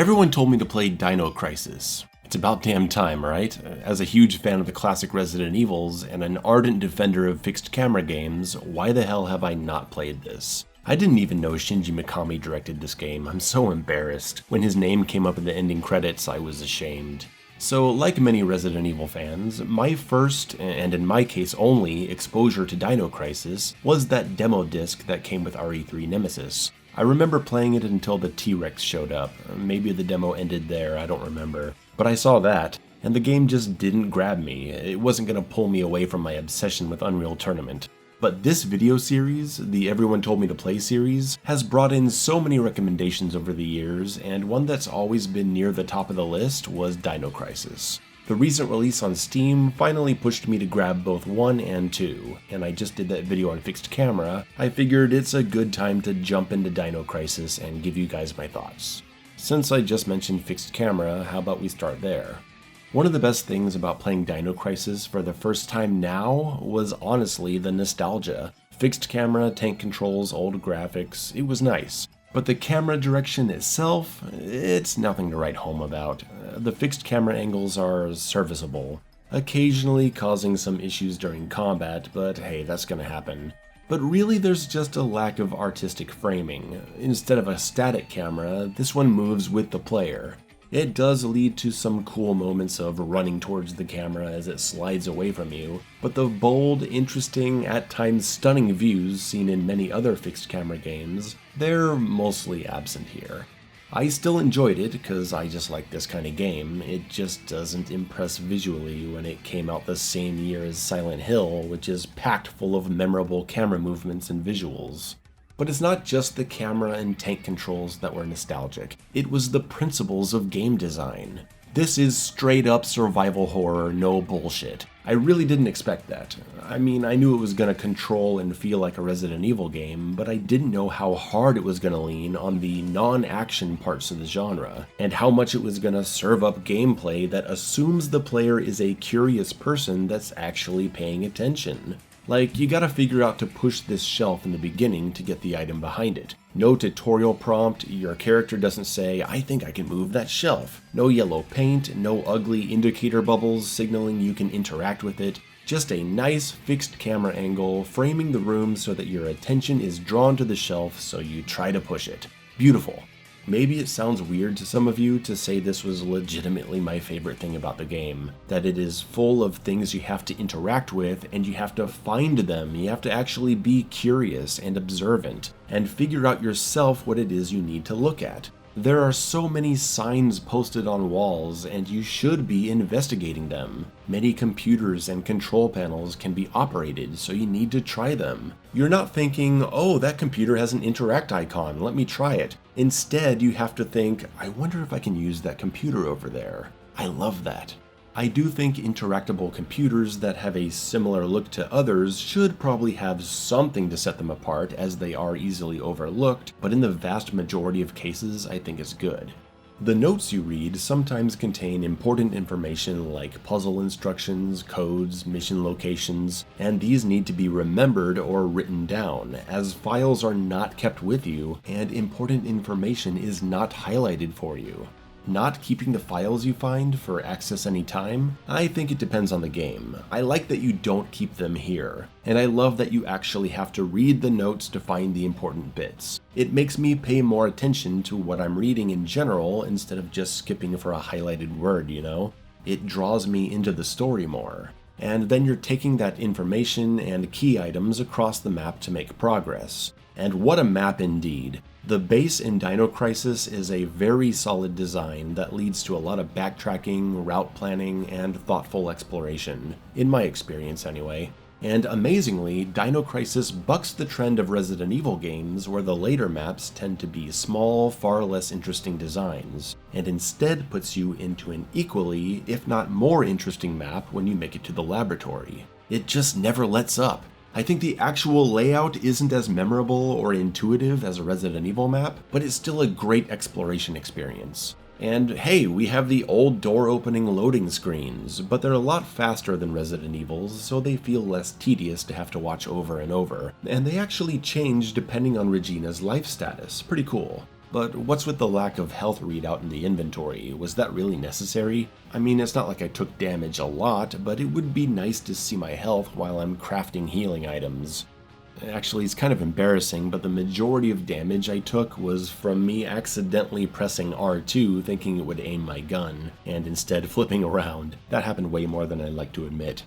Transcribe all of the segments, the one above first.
Everyone told me to play Dino Crisis. It's about damn time, right? As a huge fan of the classic Resident Evils and an ardent defender of fixed camera games, why the hell have I not played this? I didn't even know Shinji Mikami directed this game. I'm so embarrassed. When his name came up in the ending credits, I was ashamed. So, like many Resident Evil fans, my first, and in my case only, exposure to Dino Crisis was that demo disc that came with RE3 Nemesis. I remember playing it until the T-Rex showed up. Maybe the demo ended there, I don't remember. But I saw that, and the game just didn't grab me. It wasn't going to pull me away from my obsession with Unreal Tournament. But this video series, the Everyone Told Me to Play series, has brought in so many recommendations over the years, and one that's always been near the top of the list was Dino Crisis. The recent release on Steam finally pushed me to grab both 1 and 2, and I just did that video on fixed camera. I figured it's a good time to jump into Dino Crisis and give you guys my thoughts. Since I just mentioned fixed camera, how about we start there? One of the best things about playing Dino Crisis for the first time now was honestly the nostalgia. Fixed camera, tank controls, old graphics, it was nice. But the camera direction itself, it's nothing to write home about. The fixed camera angles are serviceable, occasionally causing some issues during combat, but hey, that's gonna happen. But really there's just a lack of artistic framing. Instead of a static camera, this one moves with the player. It does lead to some cool moments of running towards the camera as it slides away from you, but the bold, interesting, at times stunning views seen in many other fixed camera games, they're mostly absent here. I still enjoyed it because I just like this kind of game. It just doesn't impress visually when it came out the same year as Silent Hill, which is packed full of memorable camera movements and visuals. But it's not just the camera and tank controls that were nostalgic, it was the principles of game design. This is straight up survival horror, no bullshit. I really didn't expect that. I mean, I knew it was gonna control and feel like a Resident Evil game, but I didn't know how hard it was gonna lean on the non-action parts of the genre, and how much it was gonna serve up gameplay that assumes the player is a curious person that's actually paying attention. Like, you gotta figure out to push this shelf in the beginning to get the item behind it. No tutorial prompt, your character doesn't say, I think I can move that shelf. No yellow paint, no ugly indicator bubbles signaling you can interact with it. Just a nice fixed camera angle framing the room so that your attention is drawn to the shelf so you try to push it. Beautiful. Maybe it sounds weird to some of you to say this was legitimately my favorite thing about the game, that it is full of things you have to interact with and you have to find them, you have to actually be curious and observant, and figure out yourself what it is you need to look at. There are so many signs posted on walls and you should be investigating them. Many computers and control panels can be operated, so you need to try them. You're not thinking, oh, that computer has an interact icon, let me try it. Instead, you have to think, I wonder if I can use that computer over there. I love that. I do think interactable computers that have a similar look to others should probably have something to set them apart, as they are easily overlooked, but in the vast majority of cases, I think it's good. The notes you read sometimes contain important information like puzzle instructions, codes, mission locations, and these need to be remembered or written down, as files are not kept with you and important information is not highlighted for you. Not keeping the files you find for access anytime? I think it depends on the game. I like that you don't keep them here, and I love that you actually have to read the notes to find the important bits. It makes me pay more attention to what I'm reading in general instead of just skipping for a highlighted word, you know? It draws me into the story more. And then you're taking that information and key items across the map to make progress. And what a map indeed. The base in Dino Crisis is a very solid design that leads to a lot of backtracking, route planning, and thoughtful exploration, in my experience anyway. And amazingly, Dino Crisis bucks the trend of Resident Evil games where the later maps tend to be small, far less interesting designs, and instead puts you into an equally, if not more interesting map when you make it to the laboratory. It just never lets up. I think the actual layout isn't as memorable or intuitive as a Resident Evil map, but it's still a great exploration experience. And hey, we have the old door-opening loading screens, but they're a lot faster than Resident Evil's, so they feel less tedious to have to watch over and over. And they actually change depending on Regina's life status. Pretty cool. But what's with the lack of health readout in the inventory? Was that really necessary? I mean, it's not like I took damage a lot, but it would be nice to see my health while I'm crafting healing items. Actually, it's kind of embarrassing, but the majority of damage I took was from me accidentally pressing R2 thinking it would aim my gun, and instead flipping around. That happened way more than I'd like to admit.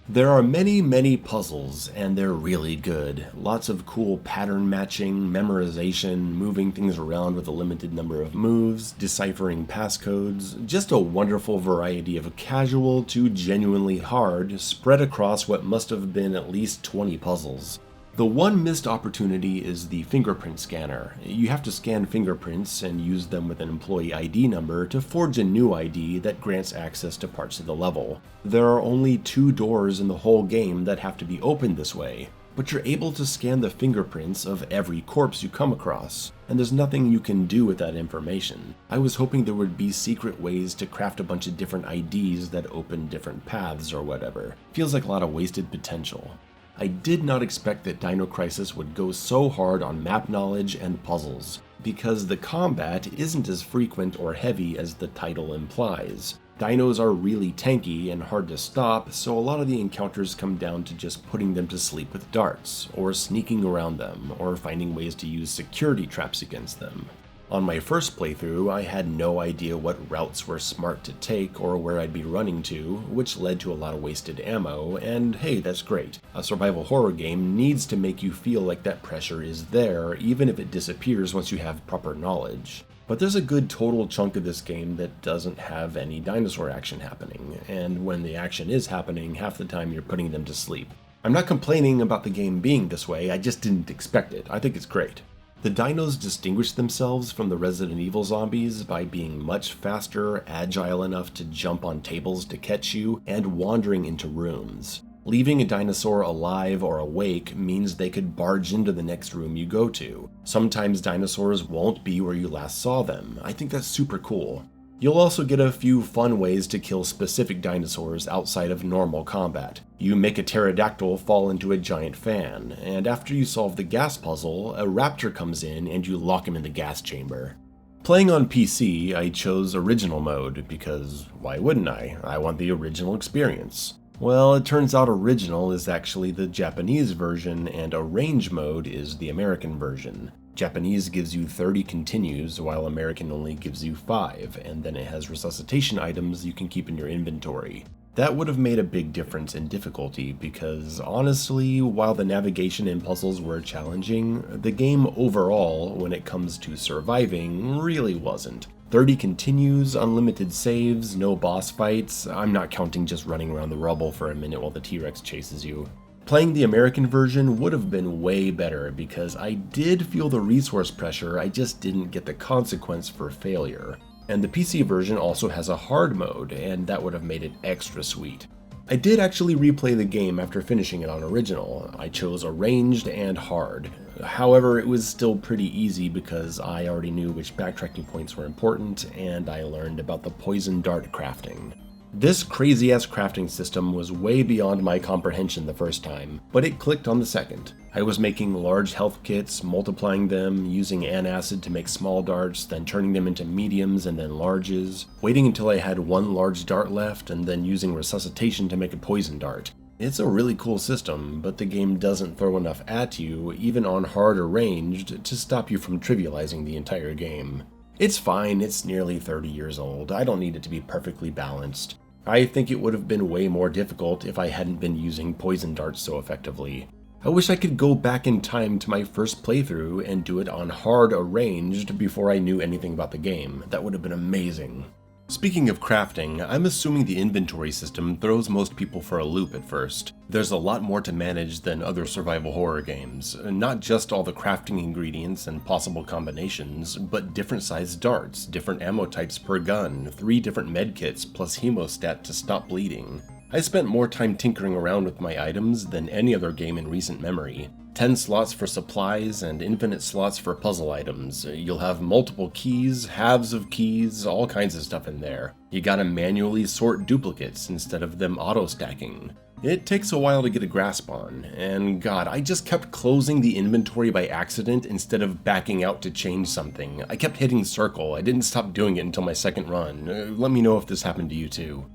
There are many puzzles, and they're really good. Lots of cool pattern matching, memorization, moving things around with a limited number of moves, deciphering passcodes, just a wonderful variety of casual to genuinely hard, spread across what must have been at least 20 puzzles. The one missed opportunity is the fingerprint scanner. You have to scan fingerprints and use them with an employee ID number to forge a new ID that grants access to parts of the level. There are only 2 doors in the whole game that have to be opened this way, but you're able to scan the fingerprints of every corpse you come across, and there's nothing you can do with that information. I was hoping there would be secret ways to craft a bunch of different IDs that open different paths or whatever. Feels like a lot of wasted potential. I did not expect that Dino Crisis would go so hard on map knowledge and puzzles, because the combat isn't as frequent or heavy as the title implies. Dinos are really tanky and hard to stop, so a lot of the encounters come down to just putting them to sleep with darts, or sneaking around them, or finding ways to use security traps against them. On my first playthrough, I had no idea what routes were smart to take or where I'd be running to, which led to a lot of wasted ammo, and hey, that's great. A survival horror game needs to make you feel like that pressure is there, even if it disappears once you have proper knowledge. But there's a good total chunk of this game that doesn't have any dinosaur action happening, and when the action is happening, half the time you're putting them to sleep. I'm not complaining about the game being this way, I just didn't expect it. I think it's great. The dinos distinguish themselves from the Resident Evil zombies by being much faster, agile enough to jump on tables to catch you, and wandering into rooms. Leaving a dinosaur alive or awake means they could barge into the next room you go to. Sometimes dinosaurs won't be where you last saw them. I think that's super cool. You'll also get a few fun ways to kill specific dinosaurs outside of normal combat. You make a pterodactyl fall into a giant fan, and after you solve the gas puzzle, a raptor comes in and you lock him in the gas chamber. Playing on PC, I chose original mode because why wouldn't I? I want the original experience. Well, it turns out original is actually the Japanese version and arrange mode is the American version. Japanese gives you 30 continues, while American only gives you 5, and then it has resuscitation items you can keep in your inventory. That would have made a big difference in difficulty because, honestly, while the navigation and puzzles were challenging, the game overall, when it comes to surviving, really wasn't. 30 continues, unlimited saves, no boss fights. I'm not counting just running around the rubble for a minute while the T-Rex chases you. Playing the American version would have been way better because I did feel the resource pressure, I just didn't get the consequence for failure. And the PC version also has a hard mode, and that would have made it extra sweet. I did actually replay the game after finishing it on original. I chose arranged and hard. However, it was still pretty easy because I already knew which backtracking points were important, and I learned about the poison dart crafting. This crazy-ass crafting system was way beyond my comprehension the first time, but it clicked on the second. I was making large health kits, multiplying them, using antacid to make small darts, then turning them into mediums and then larges, waiting until I had one large dart left, and then using resuscitation to make a poison dart. It's a really cool system, but the game doesn't throw enough at you, even on hard or ranged, to stop you from trivializing the entire game. It's fine, it's nearly 30 years old, I don't need it to be perfectly balanced. I think it would have been way more difficult if I hadn't been using poison darts so effectively. I wish I could go back in time to my first playthrough and do it on hard arranged before I knew anything about the game. That would have been amazing. Speaking of crafting, I'm assuming the inventory system throws most people for a loop at first. There's a lot more to manage than other survival horror games. Not just all the crafting ingredients and possible combinations, but different sized darts, different ammo types per gun, 3 different medkits plus hemostat to stop bleeding. I spent more time tinkering around with my items than any other game in recent memory. 10 slots for supplies and infinite slots for puzzle items. You'll have multiple keys, halves of keys, all kinds of stuff in there. You gotta manually sort duplicates instead of them auto-stacking. It takes a while to get a grasp on, and god, I just kept closing the inventory by accident instead of backing out to change something. I kept hitting circle, I didn't stop doing it until my second run. Let me know if this happened to you too.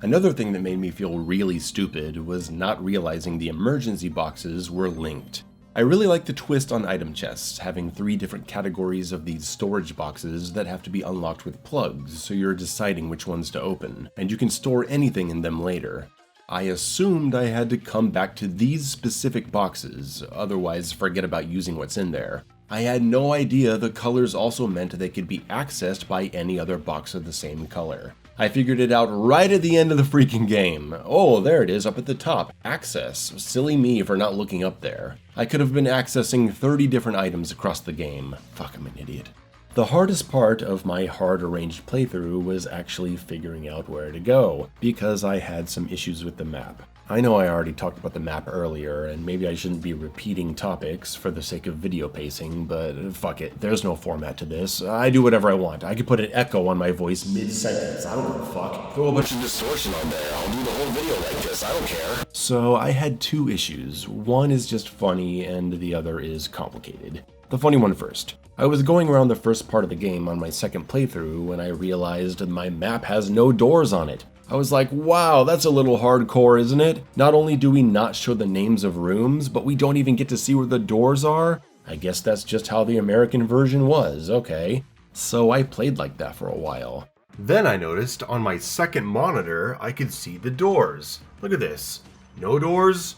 Another thing that made me feel really stupid was not realizing the emergency boxes were linked. I really like the twist on item chests, having 3 different categories of these storage boxes that have to be unlocked with plugs, so you're deciding which ones to open, and you can store anything in them later. I assumed I had to come back to these specific boxes, otherwise forget about using what's in there. I had no idea the colors also meant they could be accessed by any other box of the same color. I figured it out right at the end of the freaking game. Oh, there it is up at the top. Access. Silly me for not looking up there. I could have been accessing 30 different items across the game. Fuck, I'm an idiot. The hardest part of my hard-arranged playthrough was actually figuring out where to go, because I had some issues with the map. I know I already talked about the map earlier, and maybe I shouldn't be repeating topics for the sake of video pacing, but fuck it, there's no format to this. I do whatever I want. I could put an echo on my voice mid-sentence, I don't give a fuck. Throw a bunch of distortion on there, I'll do the whole video like this, I don't care. So I had 2 issues. One is just funny, and the other is complicated. The funny one first. I was going around the first part of the game on my second playthrough when I realized my map has no doors on it. I was like, wow, that's a little hardcore, isn't it? Not only do we not show the names of rooms, but we don't even get to see where the doors are? I guess that's just how the American version was, okay. So I played like that for a while. Then I noticed on my second monitor, I could see the doors. Look at this. No doors,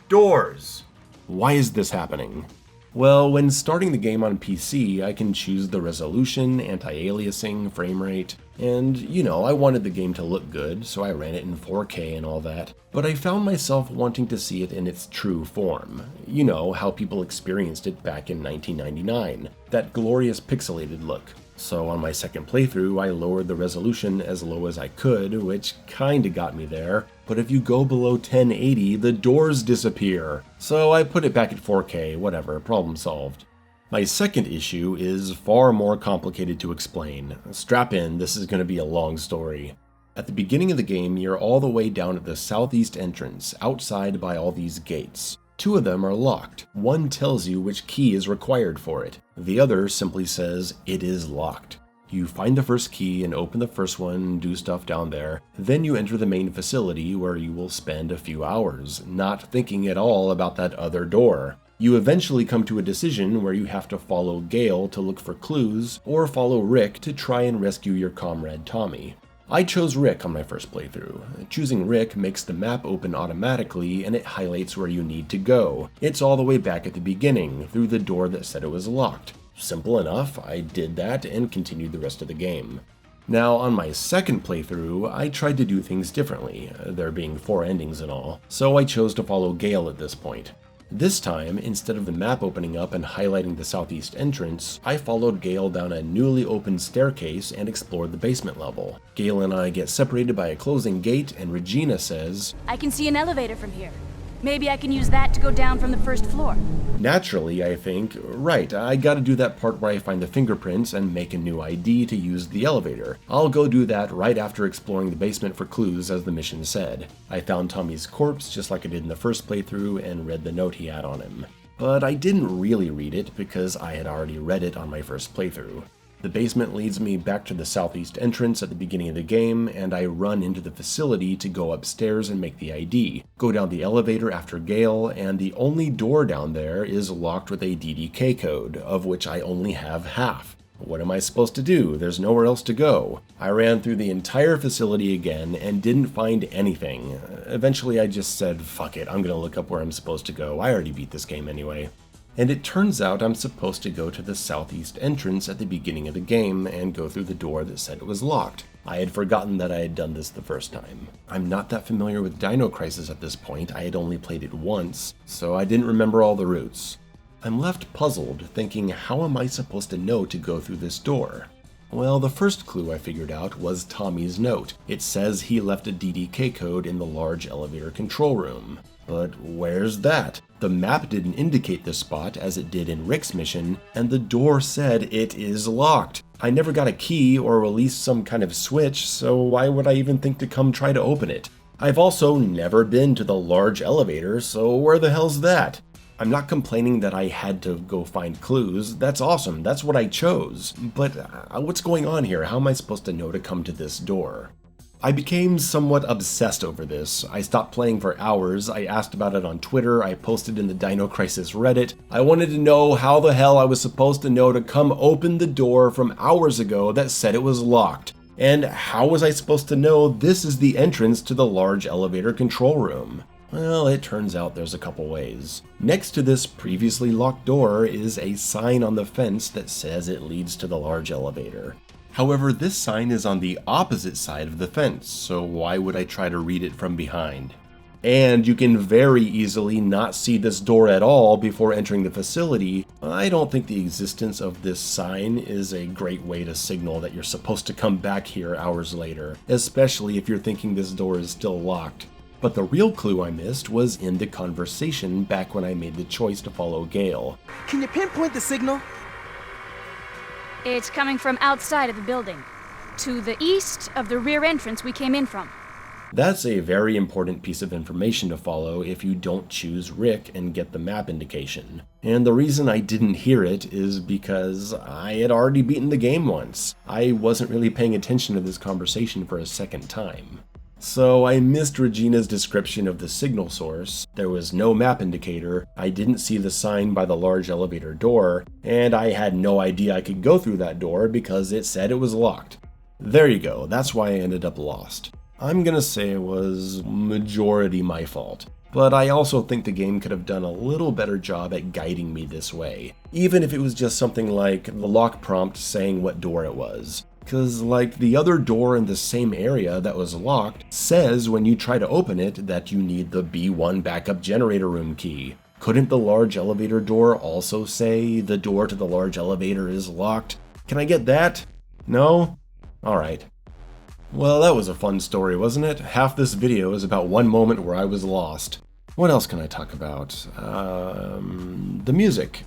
doors. Why is this happening? Well, when starting the game on PC, I can choose the resolution, anti-aliasing, frame rate, and, you know, I wanted the game to look good, so I ran it in 4K and all that. But I found myself wanting to see it in its true form. You know, how people experienced it back in 1999. That glorious pixelated look. So on my second playthrough, I lowered the resolution as low as I could, which kinda got me there. But if you go below 1080, the doors disappear. So I put it back at 4K, whatever, problem solved. My second issue is far more complicated to explain. Strap in, this is going to be a long story. At the beginning of the game, you're all the way down at the southeast entrance, outside by all these gates. 2 of them are locked. One tells you which key is required for it. The other simply says, it is locked. You find the first key and open the first one, do stuff down there. Then you enter the main facility where you will spend a few hours, not thinking at all about that other door. You eventually come to a decision where you have to follow Gale to look for clues, or follow Rick to try and rescue your comrade Tommy. I chose Rick on my first playthrough. Choosing Rick makes the map open automatically and it highlights where you need to go. It's all the way back at the beginning, through the door that said it was locked. Simple enough, I did that and continued the rest of the game. Now, on my second playthrough, I tried to do things differently, there being 4 endings and all, so I chose to follow Gale at this point. This time, instead of the map opening up and highlighting the southeast entrance, I followed Gale down a newly opened staircase and explored the basement level. Gale and I get separated by a closing gate and Regina says, I can see an elevator from here. Maybe I can use that to go down from the first floor. Naturally, I think, right, I gotta do that part where I find the fingerprints and make a new ID to use the elevator. I'll go do that right after exploring the basement for clues as the mission said. I found Tommy's corpse just like I did in the first playthrough and read the note he had on him. But I didn't really read it because I had already read it on my first playthrough. The basement leads me back to the southeast entrance at the beginning of the game, and I run into the facility to go upstairs and make the ID. Go down the elevator after Gale, and the only door down there is locked with a DDK code, of which I only have half. What am I supposed to do? There's nowhere else to go. I ran through the entire facility again and didn't find anything. Eventually I just said, fuck it, I'm gonna look up where I'm supposed to go. I already beat this game anyway. And it turns out I'm supposed to go to the southeast entrance at the beginning of the game and go through the door that said it was locked. I had forgotten that I had done this the first time. I'm not that familiar with Dino Crisis at this point, I had only played it once, so I didn't remember all the routes. I'm left puzzled, thinking how am I supposed to know to go through this door? Well, the first clue I figured out was Tommy's note. It says he left a DDK code in the large elevator control room. But where's that? The map didn't indicate this spot as it did in Rick's mission, and the door said it is locked. I never got a key or released some kind of switch, so why would I even think to come try to open it? I've also never been to the large elevator, so where the hell's that? I'm not complaining that I had to go find clues. That's awesome, that's what I chose. But what's going on here? How am I supposed to know to come to this door? I became somewhat obsessed over this. I stopped playing for hours, I asked about it on Twitter, I posted in the Dino Crisis Reddit. I wanted to know how the hell I was supposed to know to come open the door from hours ago that said it was locked. And how was I supposed to know this is the entrance to the large elevator control room? Well, it turns out there's a couple ways. Next to this previously locked door is a sign on the fence that says it leads to the large elevator. However, this sign is on the opposite side of the fence, so why would I try to read it from behind? And you can very easily not see this door at all before entering the facility. I don't think the existence of this sign is a great way to signal that you're supposed to come back here hours later, especially if you're thinking this door is still locked. But the real clue I missed was in the conversation back when I made the choice to follow Gale. Can you pinpoint the signal? It's coming from outside of the building, to the east of the rear entrance we came in from. That's a very important piece of information to follow if you don't choose Rick and get the map indication. And the reason I didn't hear it is because I had already beaten the game once. I wasn't really paying attention to this conversation for a second time. So I missed Regina's description of the signal source, there was no map indicator, I didn't see the sign by the large elevator door, and I had no idea I could go through that door because it said it was locked. There you go, that's why I ended up lost. I'm gonna say it was majority my fault, but I also think the game could have done a little better job at guiding me this way, even if it was just something like the lock prompt saying what door it was. Cause like the other door in the same area that was locked says when you try to open it that you need the B1 backup generator room key. Couldn't the large elevator door also say the door to the large elevator is locked? Can I get that? No? Alright. Well, that was a fun story, wasn't it? Half this video is about one moment where I was lost. What else can I talk about? The music.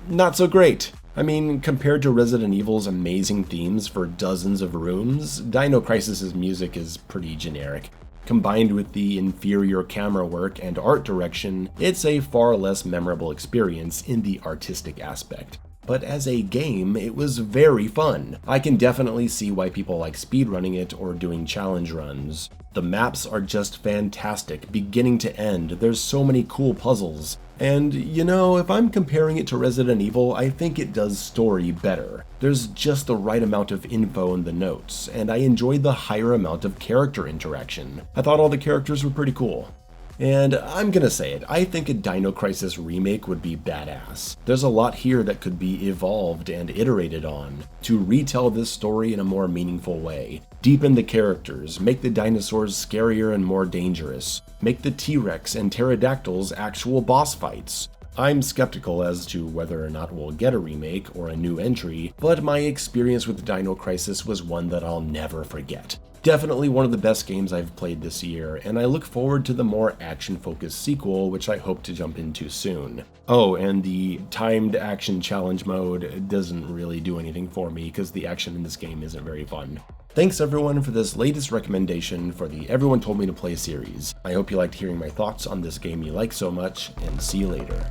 Not so great. I mean, compared to Resident Evil's amazing themes for dozens of rooms, Dino Crisis' music is pretty generic. Combined with the inferior camera work and art direction, it's a far less memorable experience in the artistic aspect. But as a game, it was very fun. I can definitely see why people like speedrunning it or doing challenge runs. The maps are just fantastic, beginning to end. There's so many cool puzzles. And, you know, if I'm comparing it to Resident Evil, I think it does story better. There's just the right amount of info in the notes, and I enjoyed the higher amount of character interaction. I thought all the characters were pretty cool. And I'm gonna say it, I think a Dino Crisis remake would be badass. There's a lot here that could be evolved and iterated on to retell this story in a more meaningful way. Deepen the characters, make the dinosaurs scarier and more dangerous, make the T-Rex and pterodactyls actual boss fights. I'm skeptical as to whether or not we'll get a remake or a new entry, but my experience with Dino Crisis was one that I'll never forget. Definitely one of the best games I've played this year, and I look forward to the more action-focused sequel, which I hope to jump into soon. Oh, and the timed action challenge mode doesn't really do anything for me because the action in this game isn't very fun. Thanks everyone for this latest recommendation for the Everyone Told Me to Play series. I hope you liked hearing my thoughts on this game you like so much, and see you later.